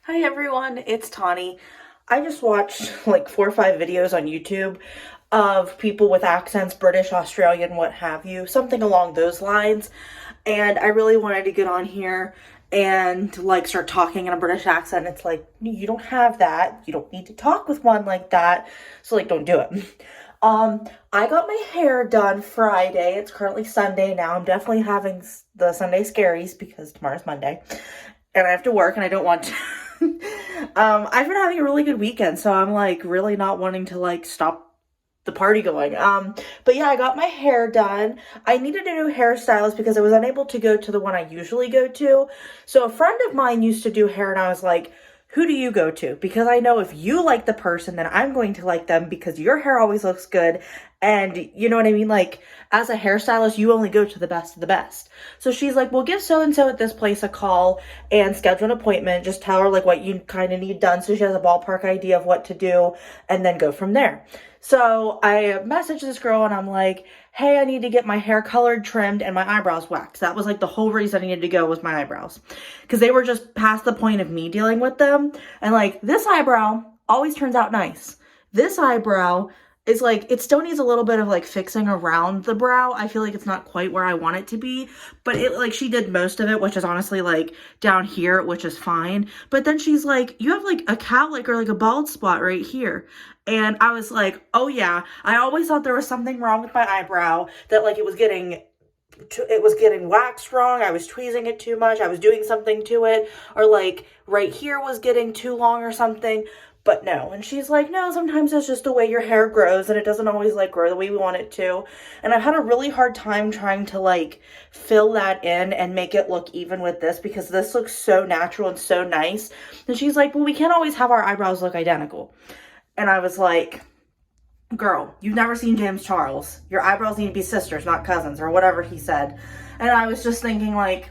Hi everyone, it's Tawney. I just watched like 4 or 5 videos on YouTube of people with accents, British, Australian, what have you, something along those lines. And I really wanted to get on here and like start talking in a British accent. It's like, you don't have that. You don't need to talk with one like that. So like, don't do it. I got my hair done Friday. It's currently Sunday now. I'm definitely having the Sunday scaries because tomorrow's Monday and I have to work and I don't want to. I've been having a really good weekend, so I'm like really not wanting to like stop the party going. But yeah, I got my hair done. I needed a new hairstylist because I was unable to go to the one I usually go to. So a friend of mine used to do hair and I was like, who do you go to? Because I know if you like the person, then I'm going to like them because your hair always looks good. And you know what I mean? Like, as a hairstylist, you only go to the best of the best. So she's like, well, give so-and-so at this place a call and schedule an appointment. Just tell her like what you kind of need done so she has a ballpark idea of what to do and then go from there. So I messaged this girl and I'm like, hey, I need to get my hair colored, trimmed, and my eyebrows waxed. That was like the whole reason I needed to go was my eyebrows. Because they were just past the point of me dealing with them. And like, this eyebrow always turns out nice. This eyebrow is like, it still needs a little bit of like fixing around the brow. I feel like it's not quite where I want it to be, but it like, she did most of it, which is honestly like down here, which is fine. But then she's like, you have like a cowlick or like a bald spot right here. And I was like, oh yeah, I always thought there was something wrong with my eyebrow, that like it was getting waxed wrong. I was tweezing it too much. I was doing something to it, or like right here was getting too long or something. But no. And she's like, no, sometimes it's just the way your hair grows and it doesn't always like grow the way we want it to. And I've had a really hard time trying to like fill that in and make it look even with this because this looks so natural and so nice. And she's like, well, we can't always have our eyebrows look identical. And I was like, girl, you've never seen James Charles. Your eyebrows need to be sisters, not cousins, or whatever he said. And I was just thinking like,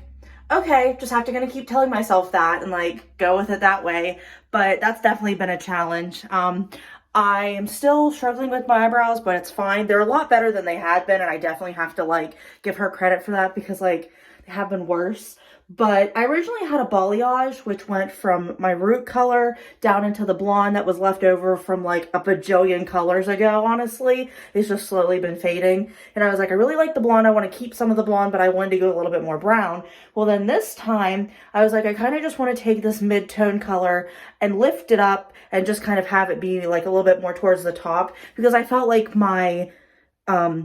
okay, just have to gonna keep telling myself that and like go with it that way. But that's definitely been a challenge. I am still struggling with my eyebrows, but it's fine. They're a lot better than they had been, and I definitely have to like give her credit for that because like they have been worse. But I originally had a balayage, which went from my root color down into the blonde that was left over from like a bajillion colors ago, honestly. It's just slowly been fading. And I was like, I really like the blonde. I want to keep some of the blonde, but I wanted to go a little bit more brown. Well, then this time, I was like, I kind of just want to take this mid-tone color and lift it up and just kind of have it be like a little bit more towards the top because I felt like my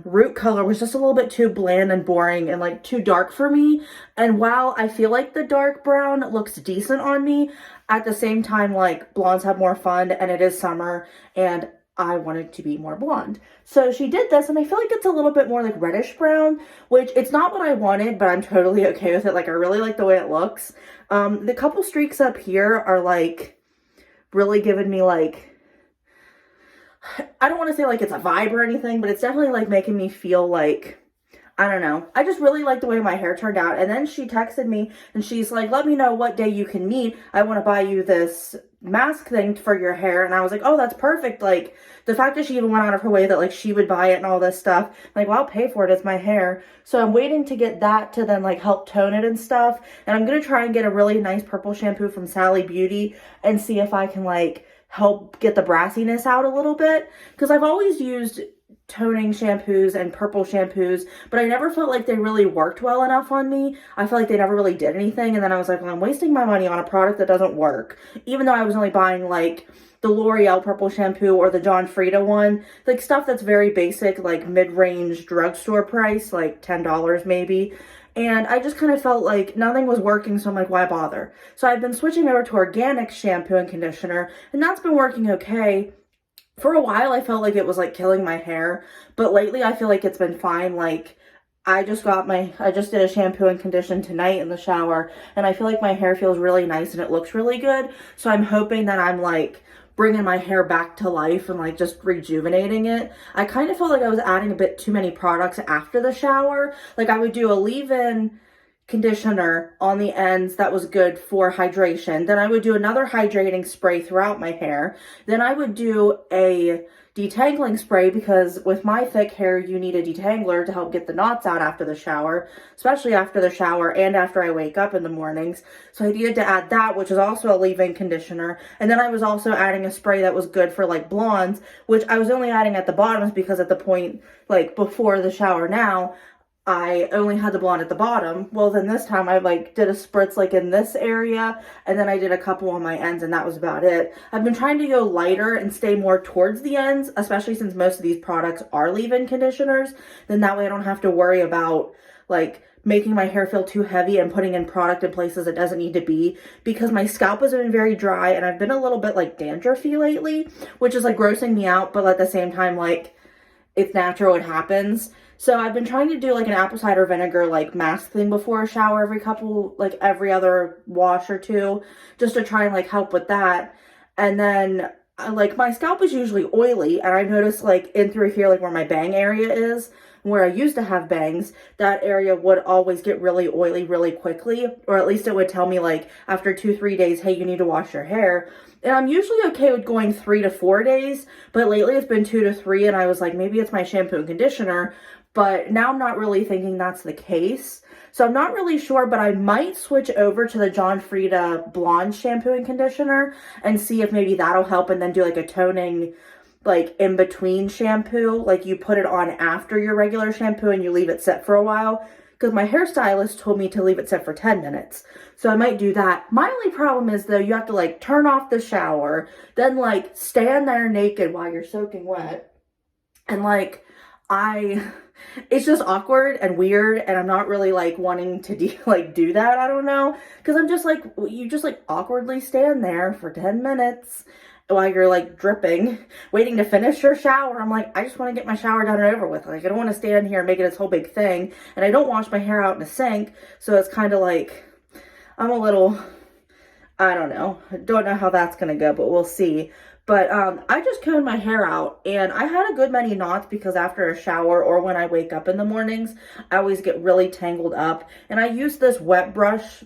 root color was just a little bit too bland and boring and like too dark for me. And while I feel like the dark brown looks decent on me, at the same time, like blondes have more fun and it is summer and I wanted to be more blonde. So she did this and I feel like it's a little bit more like reddish brown, which it's not what I wanted, but I'm totally okay with it. Like I really like the way it looks. The couple streaks up here are like really giving me like, I don't want to say like it's a vibe or anything, but it's definitely like making me feel like, I don't know. I just really like the way my hair turned out. And then she texted me and she's like, let me know what day you can meet. I want to buy you this mask thing for your hair. And I was like, oh, that's perfect. Like the fact that she even went out of her way that like she would buy it and all this stuff. I'm like, well, I'll pay for it. It's my hair. So I'm waiting to get that to then like help tone it and stuff. And I'm going to try and get a really nice purple shampoo from Sally Beauty and see if I can like help get the brassiness out a little bit, because I've always used toning shampoos and purple shampoos, but I never felt like they really worked well enough on me. I feel like they never really did anything, and then I was like, well, I'm wasting my money on a product that doesn't work, even though I was only buying like the L'Oreal purple shampoo or the John Frieda one, like stuff that's very basic, like mid-range drugstore price, like $10 maybe. And I just kind of felt like nothing was working, so I'm like, why bother? So I've been switching over to organic shampoo and conditioner, and that's been working okay. For a while, I felt like it was like killing my hair, but lately I feel like it's been fine. Like I just did a shampoo and condition tonight in the shower, and I feel like my hair feels really nice and it looks really good. So I'm hoping that I'm like bringing my hair back to life and like just rejuvenating it. I kind of felt like I was adding a bit too many products after the shower. Like I would do a leave-in conditioner on the ends that was good for hydration. Then I would do another hydrating spray throughout my hair. Then I would do a detangling spray, because with my thick hair, you need a detangler to help get the knots out after the shower, especially after the shower and after I wake up in the mornings. So I needed to add that, which is also a leave-in conditioner. And then I was also adding a spray that was good for like blondes, which I was only adding at the bottoms because at the point, like before the shower now, I only had the blonde at the bottom. Well, then this time I like did a spritz like in this area, and then I did a couple on my ends, and that was about it. I've been trying to go lighter and stay more towards the ends, especially since most of these products are leave-in conditioners. Then that way I don't have to worry about like making my hair feel too heavy and putting in product in places it doesn't need to be, because my scalp has been very dry and I've been a little bit like dandruffy lately, which is like grossing me out, but at the same time, like, it's natural, it happens. So I've been trying to do like an apple cider vinegar like mask thing before a shower every other wash or two, just to try and like help with that. And then like my scalp is usually oily, and I've noticed like in through here, like where my bang area is, where I used to have bangs, that area would always get really oily really quickly, or at least it would tell me like after 2-3 days, hey, you need to wash your hair. And I'm usually okay with going 3 to 4 days, but lately it's been 2 to 3, and I was like, maybe it's my shampoo and conditioner, but now I'm not really thinking that's the case. So I'm not really sure, but I might switch over to the John Frieda Blonde shampoo and conditioner and see if maybe that'll help, and then do like a toning like in between shampoo, like you put it on after your regular shampoo and you leave it set for a while, because my hairstylist told me to leave it set for 10 minutes. So I might do that. My only problem is though, you have to like turn off the shower, then like stand there naked while you're soaking wet. And like, it's just awkward and weird, and I'm not really like wanting to do that. I don't know. Cause I'm just like, you just like awkwardly stand there for 10 minutes while you're like dripping, waiting to finish your shower. I'm like, I just want to get my shower done and over with. Like, I don't want to stand here and make it this whole big thing. And I don't wash my hair out in a sink. So it's kind of like, I'm a little, I don't know. I don't know how that's going to go, but we'll see. But I just combed my hair out, and I had a good many knots because after a shower or when I wake up in the mornings, I always get really tangled up. And I use this wet brush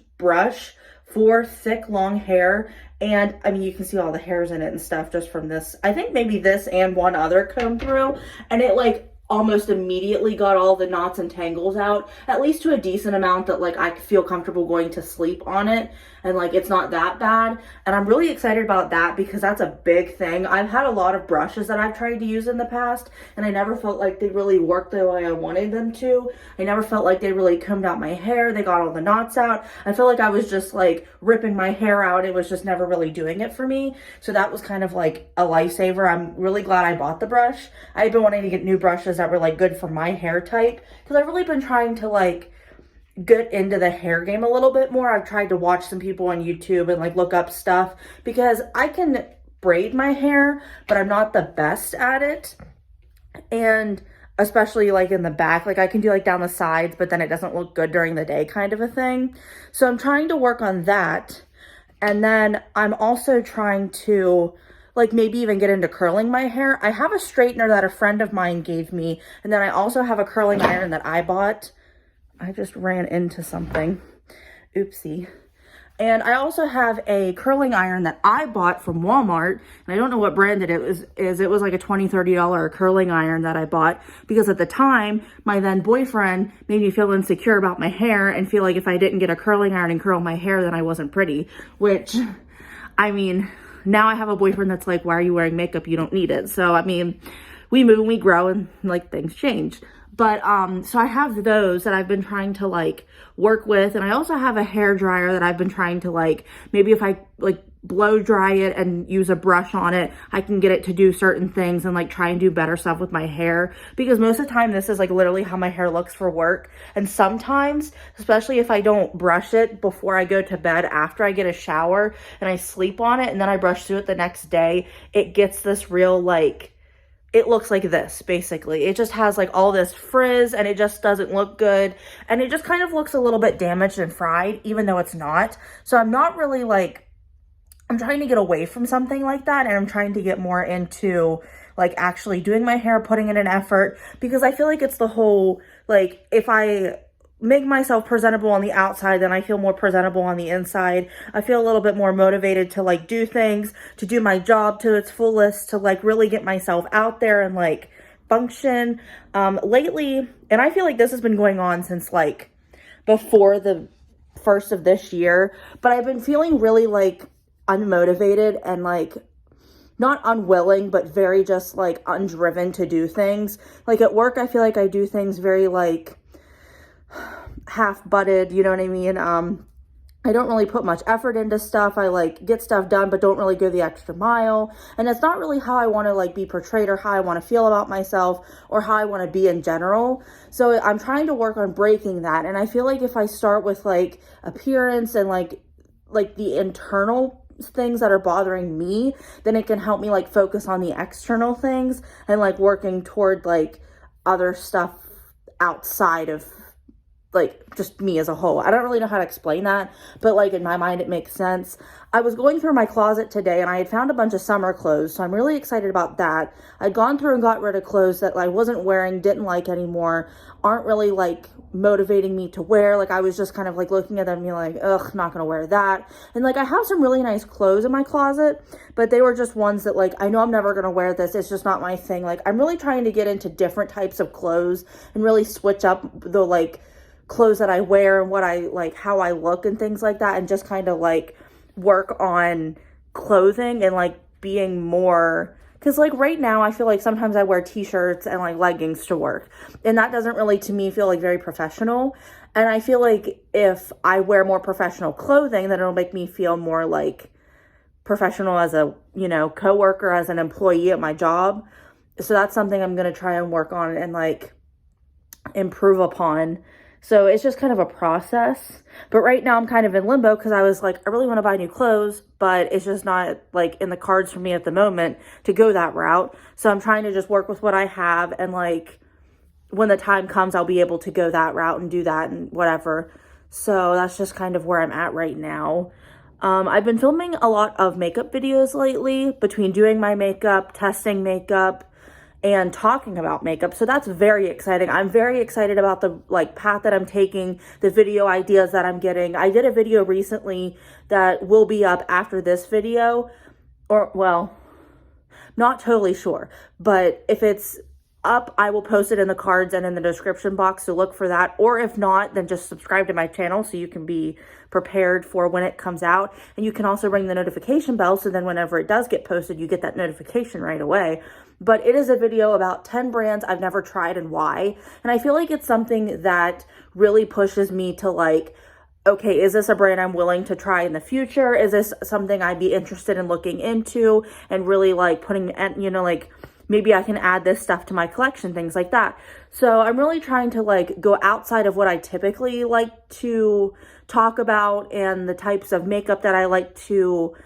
for thick, long hair. And I mean, you can see all the hairs in it and stuff just from this. I think maybe this and one other comb through, and it like almost immediately got all the knots and tangles out, at least to a decent amount that like I feel comfortable going to sleep on it, and like it's not that bad. And I'm really excited about that because that's a big thing. I've had a lot of brushes that I've tried to use in the past, and I never felt like they really worked the way I wanted them to. I never felt like they really combed out my hair. They got all the knots out. I feel like I was just like ripping my hair out. It was just never really doing it for me. So that was kind of like a lifesaver. I'm really glad I bought the brush. I've been wanting to get new brushes that were like good for my hair type, because I've really been trying to like get into the hair game a little bit more. I've tried to watch some people on YouTube and like look up stuff, because I can braid my hair, but I'm not the best at it. And especially like in the back, like I can do like down the sides, but then it doesn't look good during the day kind of a thing. So I'm trying to work on that. And then I'm also trying to like maybe even get into curling my hair. I have a straightener that a friend of mine gave me, and then I also have a curling iron that I bought. I just ran into something. Oopsie. And I also have a curling iron that I bought from Walmart, and I don't know what brand it was. It was like a $20, $30 curling iron that I bought, because at the time, my then boyfriend made me feel insecure about my hair and feel like if I didn't get a curling iron and curl my hair, then I wasn't pretty, which, I mean, now I have a boyfriend that's like, why are you wearing makeup? You don't need it. So, I mean, we move and we grow, and like things change. But, so I have those that I've been trying to like work with. And I also have a hair dryer that I've been trying to like, maybe if I like blow dry it and use a brush on it, I can get it to do certain things and like try and do better stuff with my hair. Because most of the time this is like literally how my hair looks for work. And sometimes, especially if I don't brush it before I go to bed after I get a shower and I sleep on it and then I brush through it the next day, it gets this real like, it looks like this, basically. It just has like all this frizz, and it just doesn't look good. And it just kind of looks a little bit damaged and fried, even though it's not. So I'm not really like, I'm trying to get away from something like that, and I'm trying to get more into like actually doing my hair, putting in an effort, because I feel like it's the whole, like if I make myself presentable on the outside, then I feel more presentable on the inside. I feel a little bit more motivated to like do things, to do my job to its fullest, to like really get myself out there and like function. Lately, and I feel like this has been going on since like before the first of this year, but I've been feeling really like unmotivated and like not unwilling, but very just like undriven to do things. Like at work, I feel like I do things very like half-butted, you know what I mean? I don't really put much effort into stuff. I like get stuff done, but don't really go the extra mile. And it's not really how I want to like be portrayed or how I want to feel about myself or how I want to be in general. So I'm trying to work on breaking that. And I feel like if I start with like appearance and like the internal things that are bothering me, then it can help me like focus on the external things and like working toward like other stuff outside of like just me as a whole. I don't really know how to explain that, but like in my mind, it makes sense. I was going through my closet today and I had found a bunch of summer clothes. So I'm really excited about that. I'd gone through and got rid of clothes that I wasn't wearing, didn't like anymore, aren't really like motivating me to wear. Like I was just kind of like looking at them and being like, ugh, not gonna wear that. And like I have some really nice clothes in my closet, but they were just ones that like, I know I'm never gonna wear this. It's just not my thing. Like I'm really trying to get into different types of clothes and really switch up the like clothes that I wear and what I like, how I look and things like that, and just kind of like work on clothing and like being more, because like right now I feel like sometimes I wear t-shirts and like leggings to work, and that doesn't really to me feel like very professional. And I feel like if I wear more professional clothing, then it'll make me feel more like professional as a, you know, coworker, as an employee at my job. So that's something I'm going to try and work on and like improve upon. So it's just kind of a process. But right now I'm kind of in limbo because I was like, I really want to buy new clothes, but it's just not like in the cards for me at the moment to go that route. So I'm trying to just work with what I have, and like when the time comes, I'll be able to go that route and do that and whatever. So that's just kind of where I'm at right now. I've been filming a lot of makeup videos lately, between doing my makeup, testing makeup, and talking about makeup. So that's very exciting. I'm very excited about the like path that I'm taking, the video ideas that I'm getting. I did a video recently that will be up after this video, or well, not totally sure, but if it's up, I will post it in the cards and in the description box, so look for that. Or if not, then just subscribe to my channel so you can be prepared for when it comes out. And you can also ring the notification bell, so then whenever it does get posted, you get that notification right away. But it is a video about 10 brands I've never tried and why. And I feel like it's something that really pushes me to like, okay, is this a brand I'm willing to try in the future? Is this something I'd be interested in looking into and really like putting, you know, like maybe I can add this stuff to my collection, things like that. So I'm really trying to like go outside of what I typically like to talk about and the types of makeup that I like to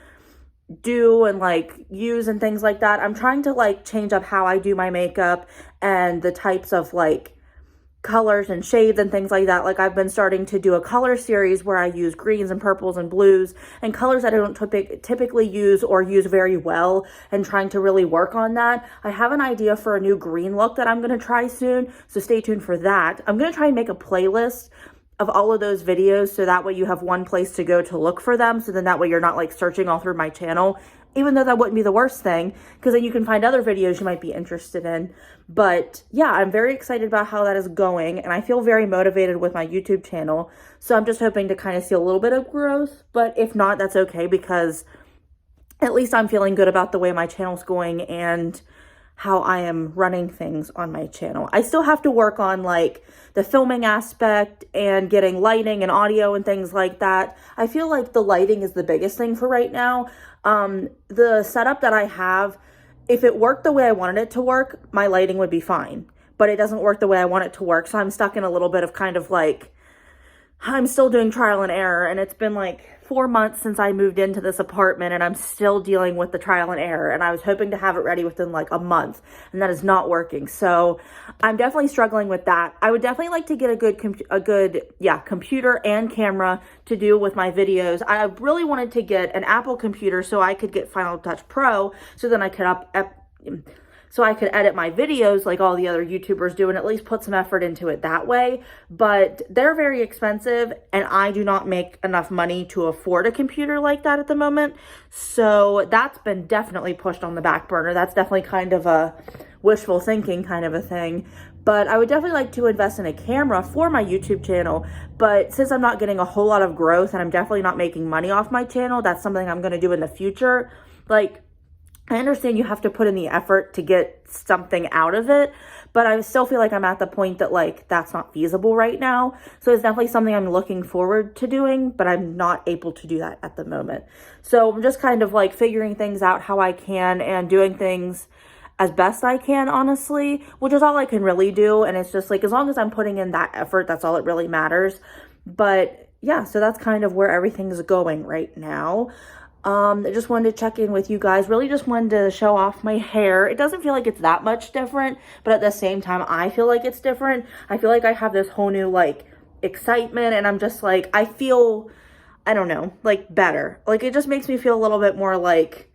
do and like use and things like that. I'm trying to like change up how I do my makeup and the types of like colors and shades and things like that. Like I've been starting to do a color series where I use greens and purples and blues and colors that I don't typically use or use very well, and trying to really work on that. I have an idea for a new green look that I'm going to try soon, so stay tuned for that. I'm going to try and make a playlist of all of those videos, so that way you have one place to go to look for them. So then that way you're not like searching all through my channel, even though that wouldn't be the worst thing, because then you can find other videos you might be interested in. But yeah, I'm very excited about how that is going, and I feel very motivated with my YouTube channel. So I'm just hoping to kind of see a little bit of growth, but if not, that's okay, because at least I'm feeling good about the way my channel's going and how I am running things on my channel. I still have to work on like the filming aspect and getting lighting and audio and things like that. I feel like the lighting is the biggest thing for right now. The setup that I have, if it worked the way I wanted it to work, my lighting would be fine, but it doesn't work the way I want it to work. So I'm stuck in a little bit of kind of like, I'm still doing trial and error, and it's been like 4 months since I moved into this apartment, and I'm still dealing with the trial and error, and I was hoping to have it ready within like a month, and that is not working. So I'm definitely struggling with that. I would definitely like to get a good computer and camera to do with my videos. I really wanted to get an Apple computer so I could get Final Touch Pro, so then I could so I could edit my videos like all the other YouTubers do and at least put some effort into it that way. But they're very expensive and I do not make enough money to afford a computer like that at the moment. So that's been definitely pushed on the back burner. That's definitely kind of a wishful thinking kind of a thing. But I would definitely like to invest in a camera for my YouTube channel. But since I'm not getting a whole lot of growth and I'm definitely not making money off my channel, that's something I'm going to do in the future. Like, I understand you have to put in the effort to get something out of it, but I still feel like I'm at the point that like that's not feasible right now. So it's definitely something I'm looking forward to doing, but I'm not able to do that at the moment. So I'm just kind of like figuring things out how I can and doing things as best I can, honestly, which is all I can really do. And it's just like, as long as I'm putting in that effort, that's all it really matters. But yeah, so that's kind of where everything's going right now. I just wanted to check in with you guys. Really just wanted to show off my hair. It doesn't feel like it's that much different, but at the same time, I feel like it's different. I feel like I have this whole new like excitement and I'm just like, I feel, I don't know, like better. Like it just makes me feel a little bit more like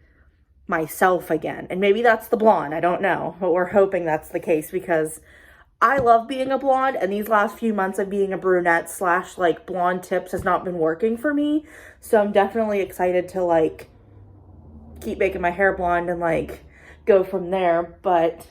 myself again. And maybe that's the blonde, I don't know, but we're hoping that's the case because I love being a blonde and these last few months of being a brunette slash like blonde tips has not been working for me. So I'm definitely excited to like keep making my hair blonde and like go from there. But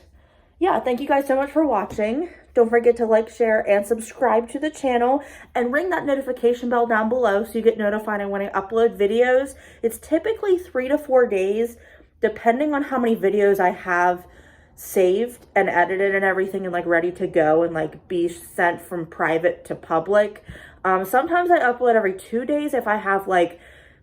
yeah, thank you guys so much for watching. Don't forget to like, share, and subscribe to the channel and ring that notification bell down below so you get notified when I upload videos. It's typically 3 to 4 days depending on how many videos I have saved and edited and everything and like ready to go and like be sent from private to public. Sometimes I upload every 2 days if I have like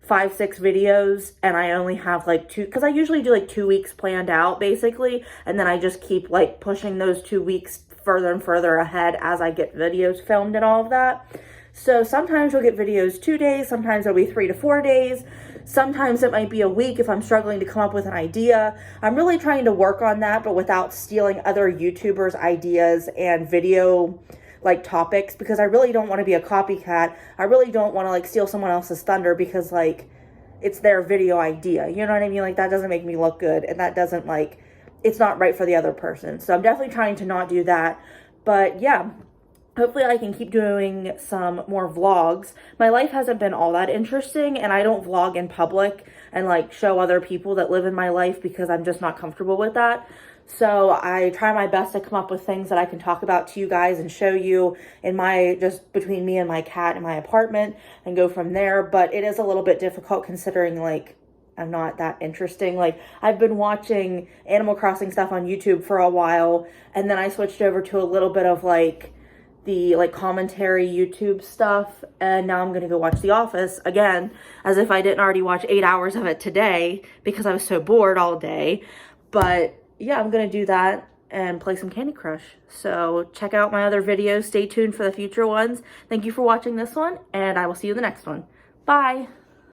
5-6 videos and I only have like 2, because I usually do like 2 weeks planned out basically, and then I just keep like pushing those 2 weeks further and further ahead as I get videos filmed and all of that. So sometimes you'll get videos 2 days, sometimes it'll be 3 to 4 days. Sometimes it might be a week if I'm struggling to come up with an idea. I'm really trying to work on that, but without stealing other YouTubers' ideas and video like topics, because I really don't want to be a copycat. I really don't want to like steal someone else's thunder because like it's their video idea. You know what I mean? Like that doesn't make me look good and that doesn't like, it's not right for the other person. So I'm definitely trying to not do that. But yeah, hopefully I can keep doing some more vlogs. My life hasn't been all that interesting and I don't vlog in public and like show other people that live in my life because I'm just not comfortable with that. So I try my best to come up with things that I can talk about to you guys and show you in my, just between me and my cat in my apartment and go from there. But it is a little bit difficult considering like I'm not that interesting. Like I've been watching Animal Crossing stuff on YouTube for a while and then I switched over to a little bit of like the like commentary YouTube stuff, and now I'm gonna go watch The Office again, as if I didn't already watch 8 hours of it today because I was so bored all day. But yeah, I'm gonna do that and play some Candy Crush. So check out my other videos, stay tuned for the future ones. Thank you for watching this one and I will see you in the next one. Bye.